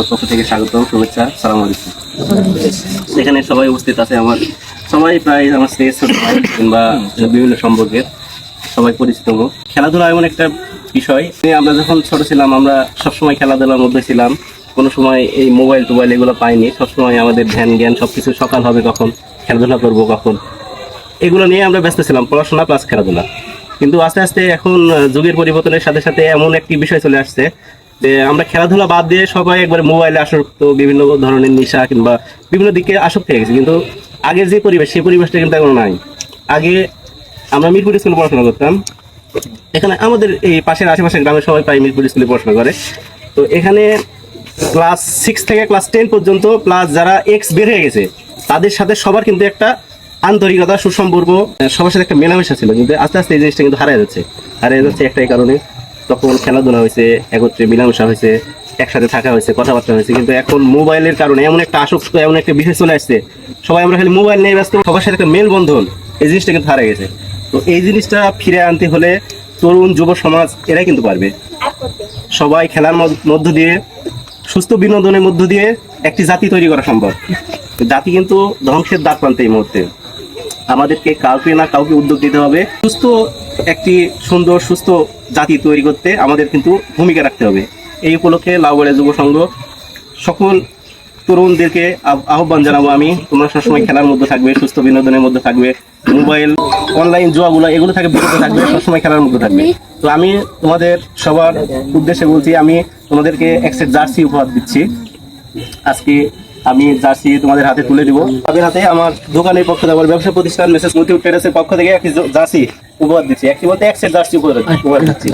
পক্ষ থেকে স্বাগত, শুভেচ্ছা, সালাম আলাইকুম। এখানে সবাই উপস্থিত আছে, আমার সবাই প্রায় আমার স্টেজ ছোট ভাই কিংবা বিভিন্ন সম্পর্কের সবাই পরিচিত মুখ। খেলাধুলা এমন একটা বিষয়, আমরা যখন ছোট ছিলাম আমরা সবসময় খেলাধুলার মধ্যে ছিলাম। কোনো সময় এই মোবাইল টোবাইল এগুলো পাইনি। সবসময় আমাদের ধ্যান জ্ঞান সবকিছু সকাল হবে কখন, খেলাধুলা করবো কখন, এগুলো নিয়ে আমরা ব্যস্ত ছিলাম, পড়াশোনা প্লাস খেলাধুলা। কিন্তু আস্তে আস্তে এখন যুগের পরিবর্তনের সাথে সাথে এমন একটি বিষয় চলে আসছে যে আমরা খেলাধুলা বাদ দিয়ে সবাই একবারে মোবাইলে আসক্ত, বিভিন্ন ধরনের নেশা কিংবা বিভিন্ন দিকে আসক্ত হয়ে গেছে। কিন্তু আগের যে পরিবেশ, সেই পরিবেশটা কিন্তু এখন নাই। আগে আমরা মিরপুর স্কুলে পড়াশোনা করতাম। এখানে আমাদের এই পাশের আশেপাশের গ্রামের সবাই প্রায় মিরপুর স্কুলে পড়াশোনা করে। তো এখানে ক্লাস 6 থেকে ক্লাস 10 পর্যন্ত প্লাস যারা এক্স বের হয়ে গেছে তাদের সাথে সবার কিন্তু একটা আন্তরিকতা, সুসম্পর্ক, সবার সাথে একটা মেলামেশা ছিল। কিন্তু আস্তে আস্তে এই জিনিসটা কিন্তু হারিয়ে যাচ্ছে একটাই কারণে, তখন খেলাধুলা হয়েছে, একত্রে মেলামেশা হয়েছে, একসাথে থাকা হয়েছে, কথাবার্তা হয়েছে। কিন্তু এখন মোবাইলের কারণে এমন একটা আসক্ত, এমন একটা বিষয় চলে আসছে, সবাই আমরা খালি মোবাইল নিয়ে ব্যস্ত, সবার সাথে একটা মেলবন্ধন, এই জিনিসটা কিন্তু হারিয়ে গেছে। তো এই জিনিসটা ফিরে আনতে হলে তরুণ যুব সমাজ এরাই কিন্তু পারবে। সবাই খেলার মধ্য দিয়ে, সুস্থ বিনোদনের মধ্য দিয়ে একটি জাতি তৈরি করা সম্ভব। জাতি কিন্তু ধ্বংসের দ্বার প্রান্তে এই মুহূর্তে। আমাদেরকে কাউকে না কাউকে উদ্যোগ দিতে হবে। সুস্থ একটি সুন্দর সুস্থ জাতি তৈরি করতে আমাদের কিন্তু ভূমিকা রাখতে হবে। এই উপলক্ষে লাউবাড়িয়া যুব সংঘ সকল তরুণদেরকে আহ্বান জানাবো আমি, তোমরা সবসময় খেলার মধ্যে থাকবে, সুস্থ বিনোদনের মধ্যে থাকবে, মোবাইল অনলাইন জুয়াগুলো এগুলো থেকে বিরত থাকবে, সবসময় খেলার মধ্যে থাকবে। তো আমি তোমাদের সবার উদ্দেশ্যে বলছি, আমি তোমাদেরকে এক সেট জার্সি উপহার দিচ্ছি। আজকে আমি জার্সি তোমাদের হাতে তুলে দিব। তাদের হাতে আমার দোকানের পক্ষ থেকে, আমার ব্যবসা প্রতিষ্ঠান মেসেজ মতিউর ট্রেডার্সের পক্ষ থেকে একটি জার্সি উপহার দিচ্ছি। একটি বলতে এক সেট জার্সি উপহার দিচ্ছি।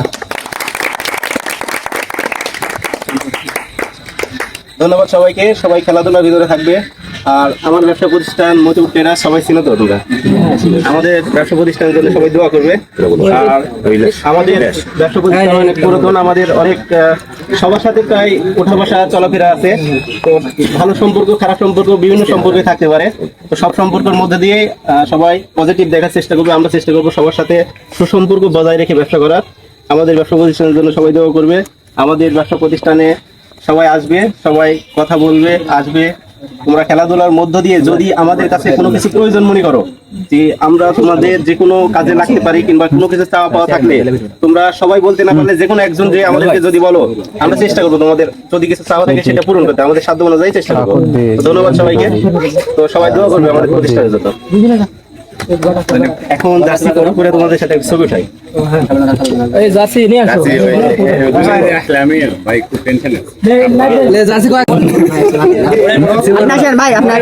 ধন্যবাদ সবাইকে। সবাই খেলাধুলার ভিতরে থাকবে। আর আমার ব্যবসা প্রতিষ্ঠান মতিউর ট্রেডার্স সবাই চিনো তো তোমরা? আমাদের ব্যবসা প্রতিষ্ঠানের জন্য সবাই দোয়া করবে। আর আমাদের ব্যবসা প্রতিষ্ঠান অনেক পুরাতন, আমাদের অনেক সবার সাথে প্রায় ওঠা বসা চলাফেরা আছে। তো ভালো সম্পর্ক, খারাপ সম্পর্ক, বিভিন্ন সম্পর্কে থাকতে পারে। তো সব সম্পর্কের মধ্যে দিয়ে সবাই পজিটিভ দেখার চেষ্টা করবে। আমরা চেষ্টা করবো সবার সাথে সুসম্পর্ক বজায় রেখে ব্যবসা করার। আমাদের ব্যবসা প্রতিষ্ঠানের জন্য সবাই দোয়া করবে। আমাদের ব্যবসা প্রতিষ্ঠানে সবাই আসবে, সবাই কথা বলবে, আসবে। তোমরা খেলাধুলার মধ্য দিয়ে যদি আমাদের কাছে কোনো কিছু প্রয়োজন মনে করো, যে আমরা তোমাদের যে কোনো কাজে লাগতে পারি কিংবা কোনো কিছু চাওয়া পাওয়া থাকলে, তোমরা সবাই বলতে না পারলে যে কোনো একজন যে আমাদেরকে যদি বলো, আমরা চেষ্টা করবো তোমাদের যদি কিছু চাওয়া থাকে সেটা পূরণ করতে, আমাদের সাধ্য অনুযায়ী চেষ্টা করবো। ধন্যবাদ সবাইকে। তো সবাই দোয়া করবে আমাদের প্রতিষ্ঠানের জন্য। এখন জার্সি করে তোমাদের সাথে ছবি উঠাই। এই জার্সি নিয়ে আসো। আসলে আমি ভাই খুব টেনশন আছে। লে জার্সি কয়? আপনার ভাই আপনার